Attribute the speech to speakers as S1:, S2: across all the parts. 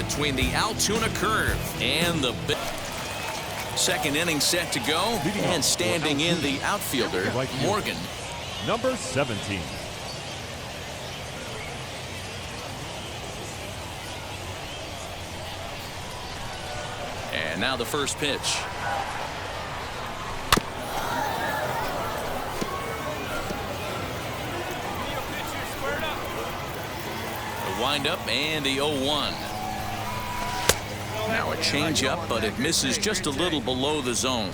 S1: between the Altoona curve and the second inning set to go. And standing in the outfielder, Morgan.
S2: Number 17.
S1: And now the first pitch. The windup and the 0-1. Now a changeup, but it misses just a little below the zone.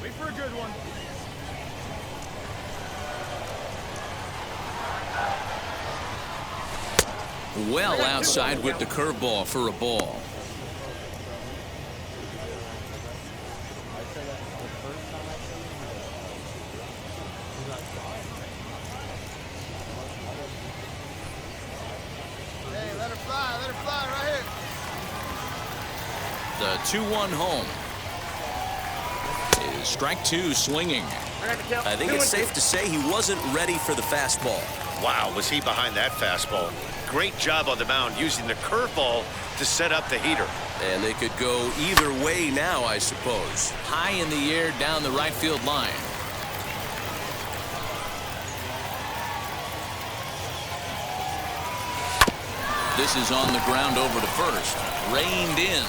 S3: Wait for a good one.
S1: Well outside with the curveball for a ball.
S3: Hey, let her fly right here.
S1: The 2-1 home. Is strike two swinging.
S4: I think it's safe to say he wasn't ready for the fastball.
S5: Wow, was he behind that fastball. Great job on the mound using the curveball to set up the heater.
S4: And they could go either way now, I suppose.
S1: High in the air down the right field line. This is on the ground over to first. Reined in.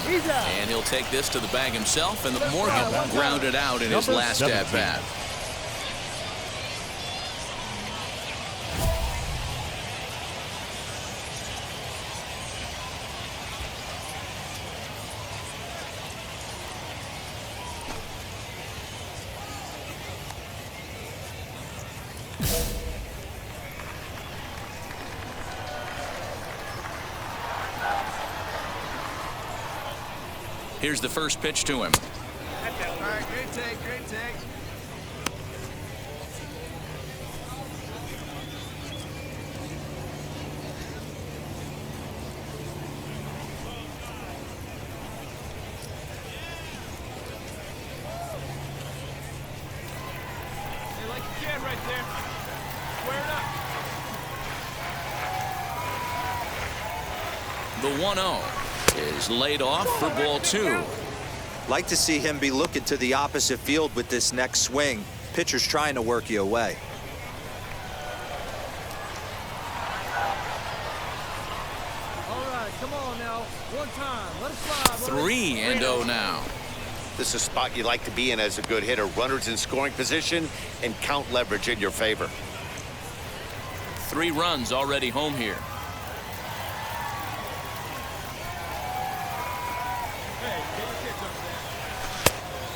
S1: And he'll take this to the bag himself, and Morgan grounded out in his last at-bat. Here's the first pitch to him.
S3: All right, great take, great take. Hey, like you can right there. Square it up.
S1: The 1-0 is laid off for ball two.
S6: Like to see him be looking to the opposite field with this next swing. Pitcher's trying to work you away.
S3: All right, come on now. One time. Let it slide.
S1: 3-0 now.
S5: This is a spot you like to be in as a good hitter. Runners in scoring position and count leverage in your favor.
S1: 3 runs already home here.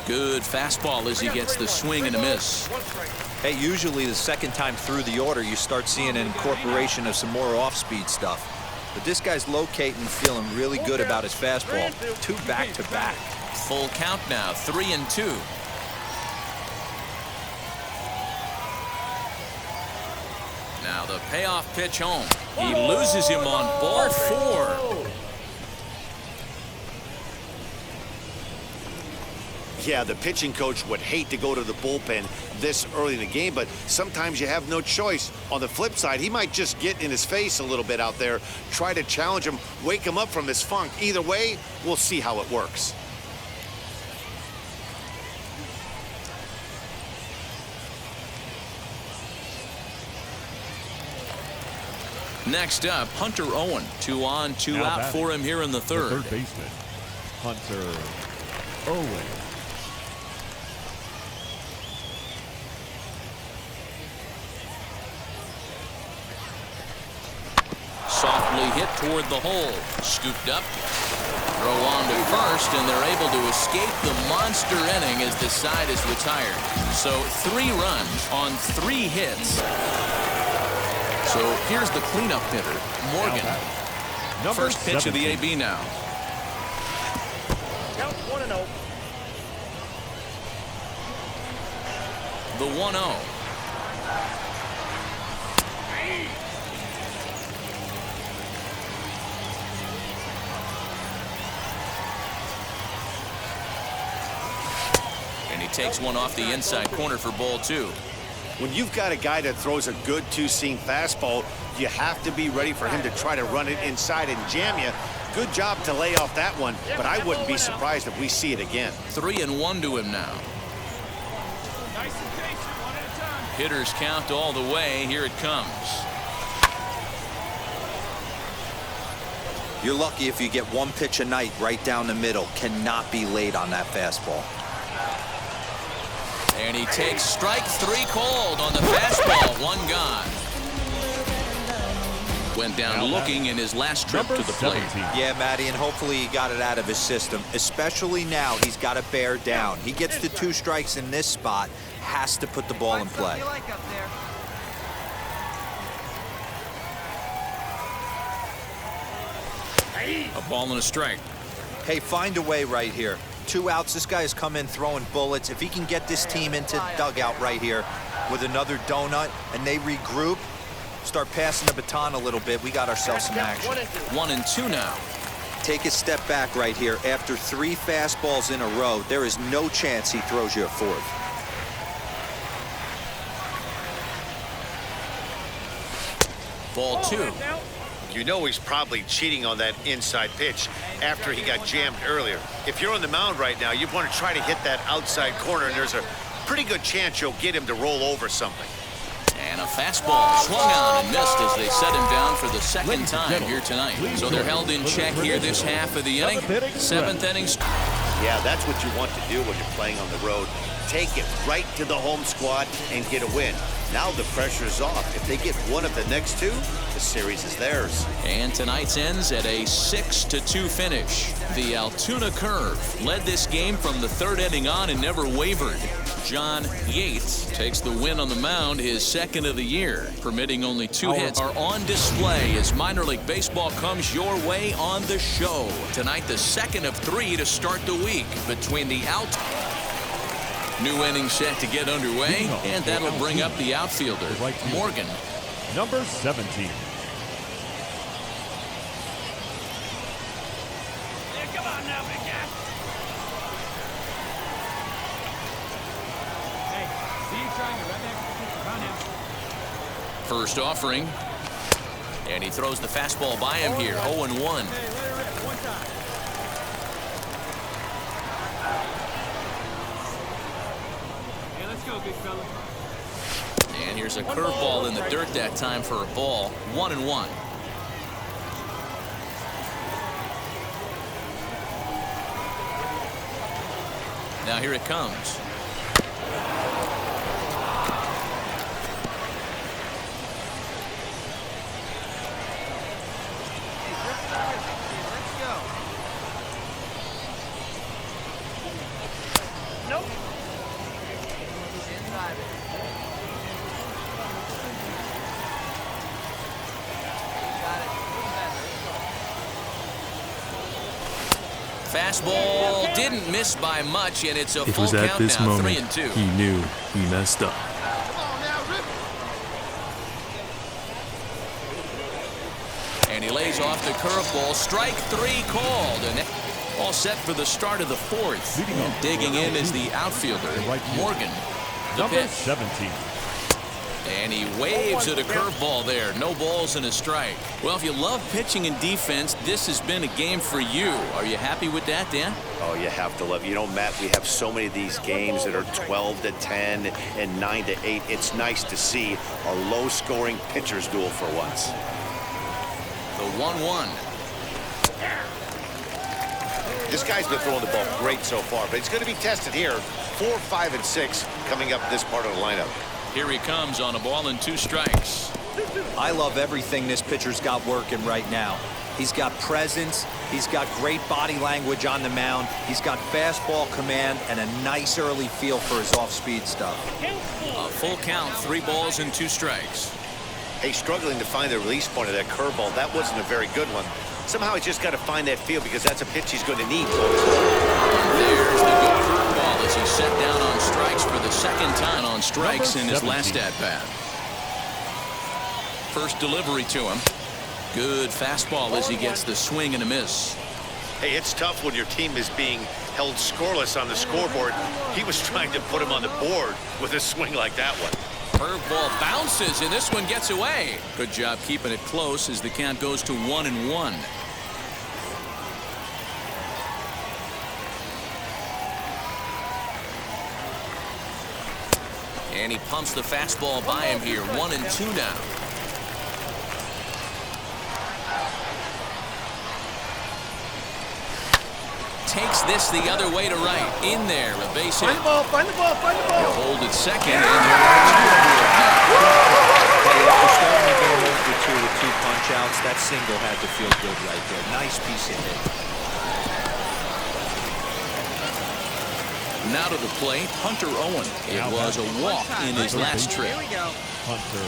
S1: Good fastball as he gets the swing and a miss.
S6: Hey, usually the second time through the order you start seeing an incorporation of some more off-speed stuff. But this guy's locating, feeling really good about his fastball. 2 back-to-back.
S1: Full count now, 3-2. Now the payoff pitch home. He loses him on ball 4.
S5: Yeah, the pitching coach would hate to go to the bullpen this early in the game, but sometimes you have no choice. On the flip side, he might just get in his face a little bit out there, try to challenge him, wake him up from his funk. Either way, we'll see how it works.
S1: Next up, Hunter Owen. 2 on, 2
S2: Now
S1: out
S2: batting,
S1: for him here in the third.
S2: The third baseman, Hunter Owen.
S1: Softly hit toward the hole. Scooped up. Throw on to first, and they're able to escape the monster inning as the side is retired. So 3 runs on 3 hits. So here's the cleanup hitter, Morgan. First pitch of the AB now.
S4: Count 1-0.
S1: The 1-0. And he takes one off the inside corner for ball 2.
S5: When you've got a guy that throws a good two-seam fastball, you have to be ready for him to try to run it inside and jam you. Good job to lay off that one, but I wouldn't be surprised if we see it again.
S1: 3-1 to him now. Hitters count all the way. Here it comes.
S6: You're lucky if you get one pitch a night right down the middle. Cannot be late on that fastball.
S1: And he takes strike 3 called on the fastball. 1 gone. Went down looking in his last trip to the plate.
S6: Yeah, Matty, and hopefully he got it out of his system. Especially now, he's got to bear down. He gets the 2 strikes in this spot, has to put the ball in play.
S1: A ball and a strike.
S6: Hey, find a way right here. 2 outs. This guy has come in throwing bullets. If he can get this team into the dugout right here with another donut and they regroup, start passing the baton a little bit, we got ourselves some action.
S1: 1-2 now.
S6: Take a step back right here. After 3 fastballs in a row, there is no chance he throws you a 4th.
S1: Ball 2.
S5: You know he's probably cheating on that inside pitch after he got jammed earlier. If you're on the mound right now, you want to try to hit that outside corner, and there's a pretty good chance you'll get him to roll over something.
S1: And a fastball swung on and missed as they set him down for the 2nd time here tonight. So they're held in check here this half of the inning. 7th inning.
S5: Yeah, that's what you want to do when you're playing on the road. Take it right to the home squad and get a win. Now the pressure's off. If they get one of the next 2, the series is theirs.
S1: And tonight's ends at a 6-2 finish. The Altoona Curve led this game from the 3rd inning on and never wavered. John Yates takes the win on the mound, his 2nd of the year. Permitting only 2 hits are on display as minor league baseball comes your way on the show. Tonight, the 2nd of 3 to start the week between the New inning set to get underway, and that'll bring up the outfielder, Morgan.
S2: Number 17.
S3: Come on now, big guy. Hey, see you trying to right back to the
S1: First offering, and he throws the fastball by him here. 0-1.
S3: Hey, let it rip one time. Hey, let's go, big fella.
S1: And here's a curveball in the dirt that time for a ball. 1-1. Now here it comes. Fastball didn't miss by much, and it's a full count now. It was at this moment 3-2.
S7: He knew he messed up.
S1: And he lays off the curveball. Strike 3 called, and all set for the start of the 4th. And digging in is the outfielder, Morgan. The pitch.
S2: 17.
S1: And he waves at a curveball there. No balls and a strike. Well, if you love pitching and defense, this has been a game for you. Are you happy with that, Dan?
S5: Oh, you have to love. You know, Matt, we have so many of these games that are 12-10 and 9-8. It's nice to see a low-scoring pitcher's duel for once.
S1: The 1-1.
S5: This guy's been throwing the ball great so far, but it's going to be tested here. 4, 5, and 6 coming up this part of the lineup.
S1: Here he comes on a ball and 2 strikes.
S6: I love everything this pitcher's got working right now. He's got presence. He's got great body language on the mound. He's got fastball command and a nice early feel for his off-speed stuff.
S1: A full count, 3 balls and 2 strikes.
S5: Hey, struggling to find the release point of that curveball. That wasn't a very good one. Somehow he's just got to find that feel because that's a pitch he's going to need.
S1: There's the good curveball as he's set down on strikes for the 2nd time on strikes in his last at-bat. First delivery to him. Good fastball as he gets the swing and a miss.
S5: Hey, it's tough when your team is being held scoreless on the scoreboard. He was trying to put him on the board with a swing like that one.
S1: Curveball bounces, and this one gets away. Good job keeping it close as the count goes to 1-1. And he pumps the fastball by him here. 1-2 now. Takes this the other way to right. In there, a base hit.
S3: Find the ball, find the ball, find the ball.
S1: He'll hold it second, and there are two aboard now.
S6: Hey, if you're starting to go 0-2 with 2 punch-outs, that single had to feel good right there. Nice piece of hit.
S1: Now to the plate, Hunter Owen. It was a walk in his last trip.
S3: Here we go.
S2: Hunter.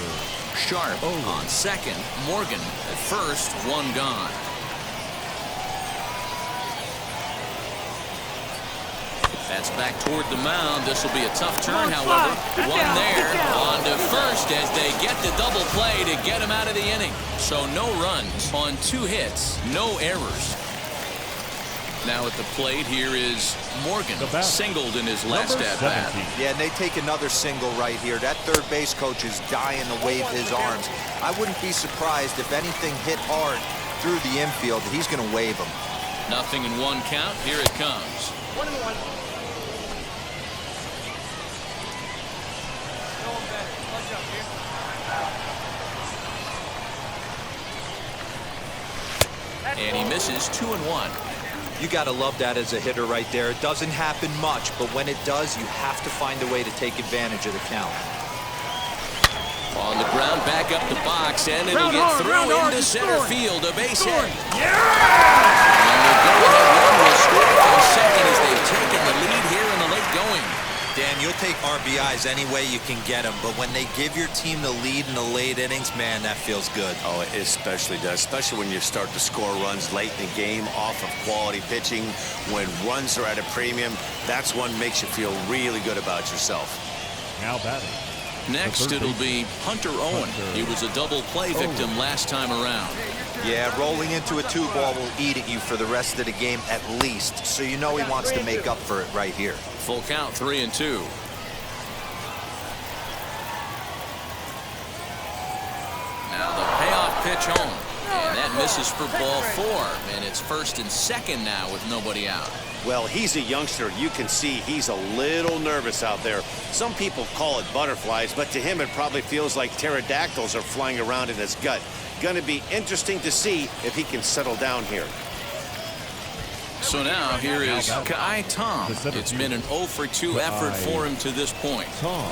S1: Sharp on second. Morgan at first, one gone. That's back toward the mound. This will be a tough turn, however. One there, on to first as they get the double play to get him out of the inning. So no runs on 2 hits, no errors. Now at the plate, here is Morgan, singled in his last at-bat.
S6: Yeah, and they take another single right here. That third base coach is dying to wave his arms. I wouldn't be surprised if anything hit hard through the infield. He's going to wave them.
S1: Nothing in 1 count. Here it comes.
S3: 1-1.
S1: And he misses 2-1.
S6: You got to love that as a hitter right there. It doesn't happen much, but when it does, you have to find a way to take advantage of the count.
S1: On the ground, back up the box, and it'll get through into center field. A base hit.
S3: Yeah!
S1: And the go-ahead run will score from second as they've taken the lead here in the late going.
S6: Dan, you'll take RBIs any way you can get them, but when they give your team the lead in the late innings, man, that feels good.
S5: Oh, it especially does, especially when you start to score runs late in the game off of quality pitching. When runs are at a premium, that's what makes you feel really good about yourself.
S2: Now batting.
S1: Next, it'll be Hunter Owen. He was a double play victim last time around.
S6: Yeah, rolling into a 2-ball will eat at you for the rest of the game at least, so you know he wants to make up for it right here.
S1: Full count, 3-2. Now the payoff pitch home. And that misses for ball 4. And it's 1st and 2nd now with nobody out.
S5: Well, he's a youngster. You can see he's a little nervous out there. Some people call it butterflies, but to him it probably feels like pterodactyls are flying around in his gut. Going to be interesting to see if he can settle down here.
S1: So now here is Kai Tom. It's been an 0-for-2 effort for him to this point.
S2: Tom.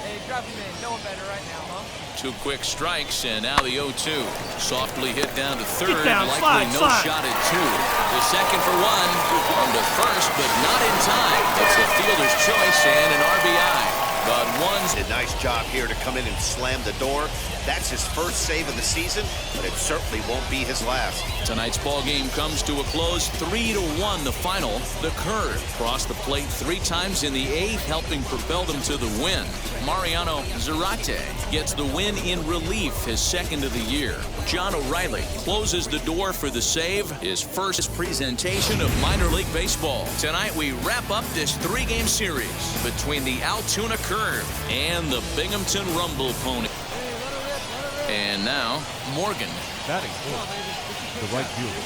S3: Hey, drop him in. Knowing better right now, huh?
S1: 2 quick strikes, and now the 0-2. Softly hit down to third,
S3: down,
S1: likely no
S3: slide.
S1: shot at 2. The second for 1, on to first, but not in time. It's a fielder's choice and an RBI. But one's
S5: A nice job here to come in and slam the door. That's his first save of the season, but it certainly won't be his last.
S1: Tonight's ball game comes to a close, 3-1 the final. The Curve crossed the plate 3 times in the 8th, helping propel them to the win. Mariano Zarate gets the win in relief, his 2nd of the year. John O'Reilly closes the door for the save, his first presentation of minor league baseball. Tonight we wrap up this 3-game series between the Altoona Curve and the Binghamton Rumble Pony. And now, Morgan.
S2: Batting fourth. The right fielder.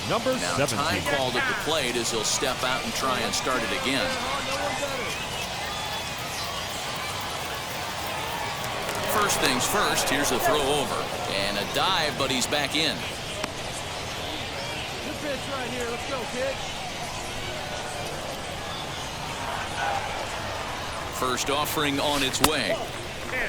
S2: Number
S1: Now
S2: 17.
S1: time called at the plate as he'll step out and try and start it again. First things first, here's a throw over. And a dive, but he's back in.
S3: Good pitch right here. Let's go, kid.
S1: First offering on its way.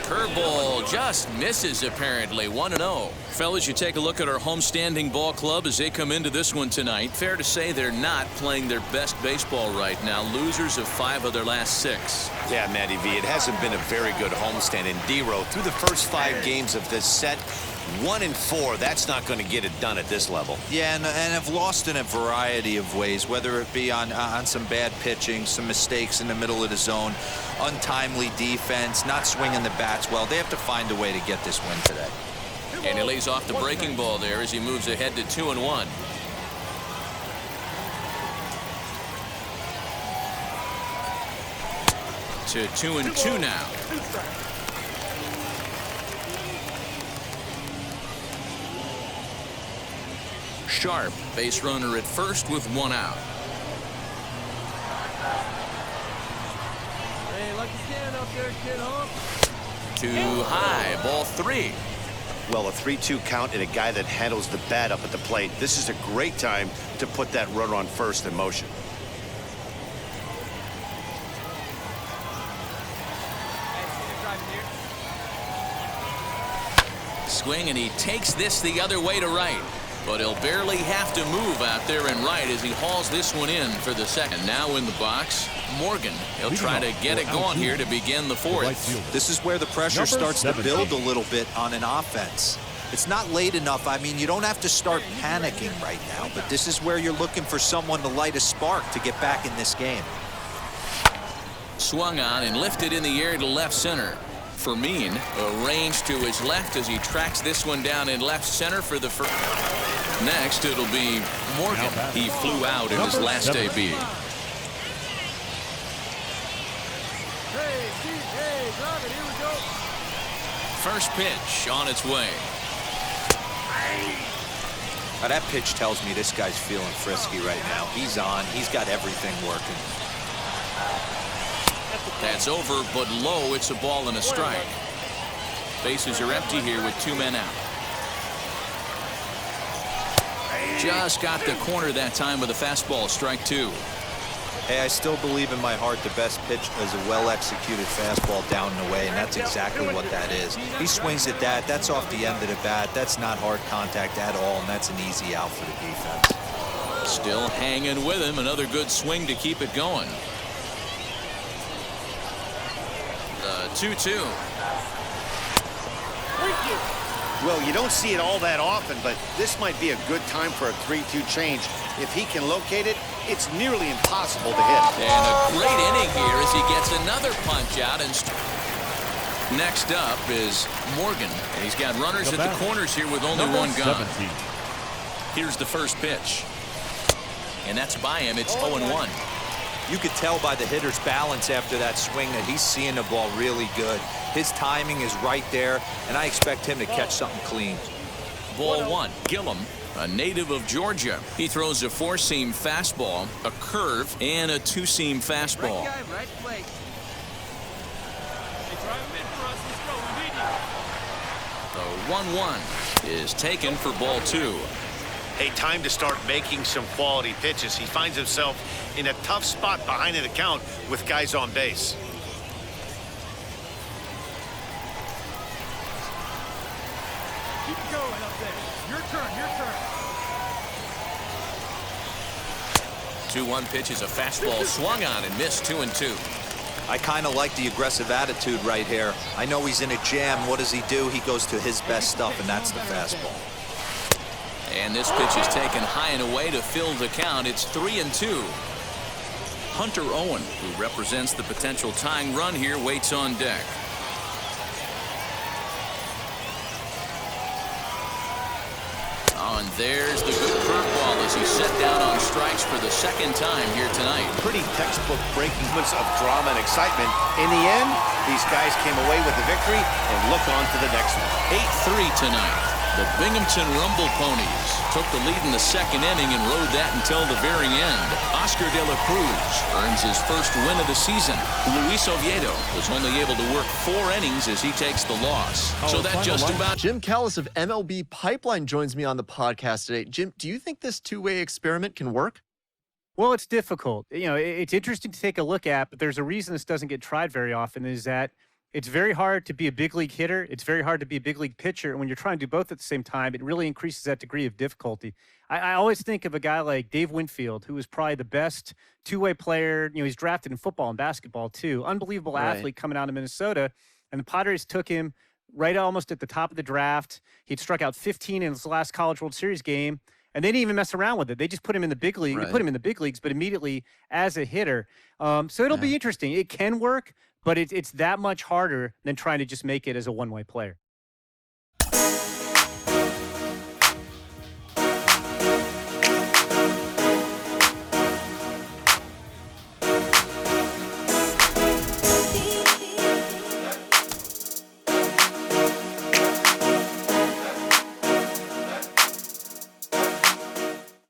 S1: Curveball just misses, apparently. 1-0. Fellas, you take a look at our homestanding ball club as they come into this one tonight. Fair to say they're not playing their best baseball right now. Losers of 5 of their last 6.
S5: Yeah, Matty V, it hasn't been a very good homestand. And D-Row, through the first 5 games of this set, 1-4, that's not going to get it done at this level.
S6: Yeah, and have lost in a variety of ways, whether it be on some bad pitching, some mistakes in the middle of the zone, untimely defense, not swinging the bats well. They have to find a way to get this win today.
S1: And he lays off the breaking ball there as he moves ahead to 2-1. to 2-2 now. Sharp, base runner at first with 1 out.
S3: Hey, lucky stand up there, kid, huh?
S1: Too high, ball 3.
S5: Well, a 3-2 count and a guy that handles the bat up at the plate. This is a great time to put that runner on first in motion.
S1: Swing, and he takes this the other way to right. But he'll barely have to move out there and right as he hauls this one in for the second. Now in the box, Morgan. He'll try to get it going here to begin the fourth.
S6: This is where the pressure starts to build a little bit on an offense. It's not late enough. I mean, you don't have to start panicking right now, but this is where you're looking for someone to light a spark to get back in this game.
S1: Swung on and lifted in the air to left center. Fermin arranged to his left as he tracks this one down in left center for the first. Next, it'll be Morgan. He flew out in his last AB.
S3: Hey, drive it. Here we go.
S1: First pitch on its way.
S6: Now, that pitch tells me this guy's feeling frisky right now. He's on. He's got everything working.
S1: That's over, but low. It's a ball and a strike. Bases are empty here with 2 men out. Just got the corner that time with a fastball, strike 2.
S6: Hey, I still believe in my heart the best pitch is a well-executed fastball down and away, and that's exactly what that is. He swings at that. That's off the end of the bat. That's not hard contact at all, and that's an easy out for the defense.
S1: Still hanging with him. Another good swing to keep it going. 2-2.
S5: Well, you don't see it all that often, but this might be a good time for a 3-2 change. If he can locate it, it's nearly impossible to hit.
S1: And a great inning here as he gets another punch out. And next up is Morgan. And he's got runners at the corners here with only 1 gone. Here's the first pitch. And that's by him. It's 0-1.
S6: You could tell by the hitter's balance after that swing that he's seeing the ball really good. His timing is right there, and I expect him to catch something clean.
S1: Ball 1, Gillum, a native of Georgia. He throws a 4-seam fastball, a curve, and a 2-seam fastball.
S3: Right guy, right place.
S1: The 1-1 is taken for ball 2.
S5: Hey, time to start making some quality pitches. He finds himself in a tough spot behind the count with guys on base.
S3: Keep it going up there. Your turn, your turn.
S1: 2-1 pitch is a fastball swung on and missed. 2-2.
S6: I kind of like the aggressive attitude right here. I know he's in a jam. What does he do? He goes to his best stuff, and that's the fastball.
S1: And this pitch is taken high and away to fill the count. It's 3-2. Hunter Owen, who represents the potential tying run here, waits on deck. Oh, and there's the good curveball as he's set down on strikes for the second time here tonight.
S5: Pretty textbook breaking moments of drama and excitement. In the end, these guys came away with the victory and look on to the next one.
S1: 8-3 tonight. The Binghamton Rumble Ponies took the lead in the second inning and rode that until the very end. Oscar De La Cruz earns his first win of the season. Luis Oviedo was only able to work 4 innings as he takes the loss. So that just about...
S8: Jim Callis of MLB Pipeline joins me on the podcast today. Jim, do you think this two-way experiment can work?
S9: Well, it's difficult. You know, it's interesting to take a look at, but there's a reason this doesn't get tried very often, is that it's very hard to be a big league hitter. It's very hard to be a big league pitcher. And when you're trying to do both at the same time, it really increases that degree of difficulty. I always think of a guy like Dave Winfield, who was probably the best two-way player. You know, he's drafted in football and basketball too. Unbelievable athlete coming out of Minnesota. And the Padres took him right almost at the top of the draft. He'd struck out 15 in his last College World Series game. And they didn't even mess around with it. They just put him in the big league. They put him in the big leagues, but immediately as a hitter. So it'll be interesting. It can work, but it's that much harder than trying to just make it as a one-way player.